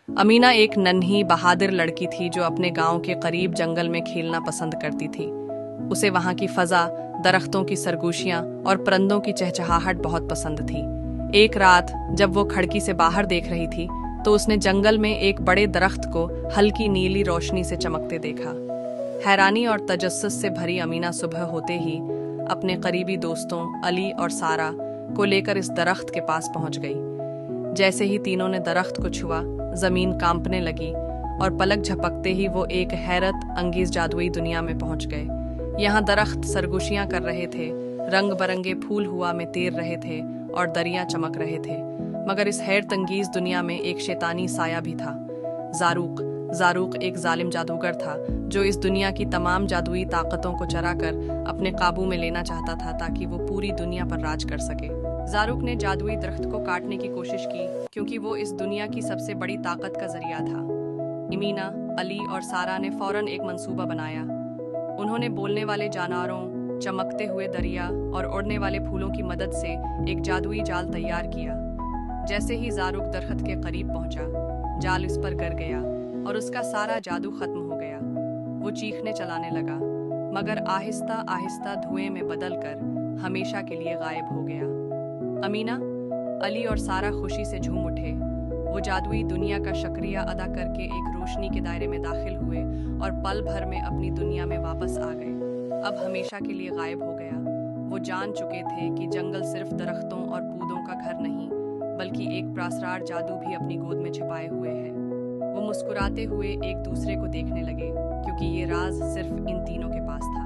अमीना एक नन्ही बहादुर लड़की थी जो अपने गांव के करीब जंगल में खेलना पसंद करती थी। उसे वहां की फजा, दरख्तों की सरगोशियां और परिंदों की चहचहाहट बहुत पसंद थी। एक रात जब वो खिड़की से बाहर देख रही थी तो उसने जंगल में एक बड़े दरख्त को हल्की नीली रोशनी से चमकते देखा। हैरानी और तजस्सुस से भरी अमीना सुबह होते ही अपने करीबी दोस्तों अली और सारा को लेकर इस दरख्त के पास पहुंच गई। जैसे ही तीनों ने दरख्त को छुआ, जमीन कांपने लगी और पलक झपकते ही वो एक हैरत अंगेज जादुई दुनिया में पहुंच गए। यहाँ दरख्त सरगोशियां कर रहे थे, रंग बरंगे फूल हुआ में तैर रहे थे और दरिया चमक रहे थे। मगर इस हैरत अंगेज दुनिया में एक शैतानी साया भी था। जारूक एक जालिम जादूगर था जो इस दुनिया की तमाम जादुई ताकतों को चराकर अपने काबू में लेना चाहता था ताकि वो पूरी दुनिया पर राज कर सके। जारूक ने जादुई दरख्त को काटने की कोशिश की क्योंकि वो इस दुनिया की सबसे बड़ी ताकत का जरिया था। अमीना, अली और सारा ने फौरन एक मंसूबा बनाया। उन्होंने बोलने वाले जानवरों, चमकते हुए दरिया और उड़ने वाले फूलों की मदद से एक जादुई जाल तैयार किया। जैसे ही जारूक दरख्त के करीब पहुंचा, जाल इस पर गिर गया और उसका सारा जादू खत्म हो गया। वो चीखने चलाने लगा, मगर आहिस्ता आहिस्ता धुएं में बदलकर हमेशा के लिए गायब हो गया। अमीना, अली और सारा खुशी से झूम उठे। वो जादुई दुनिया का शुक्रिया अदा करके एक रोशनी के दायरे में दाखिल हुए और पल भर में अपनी दुनिया में वापस आ गए। अब हमेशा के लिए गायब हो गया। वो जान चुके थे कि जंगल सिर्फ दरख्तों और पौधों का घर नहीं, बल्कि एक प्रासरार जादू भी अपनी गोद में छिपाए हुए है। वो मुस्कुराते हुए एक दूसरे को देखने लगे क्योंकि ये राज सिर्फ इन तीनों के पास था।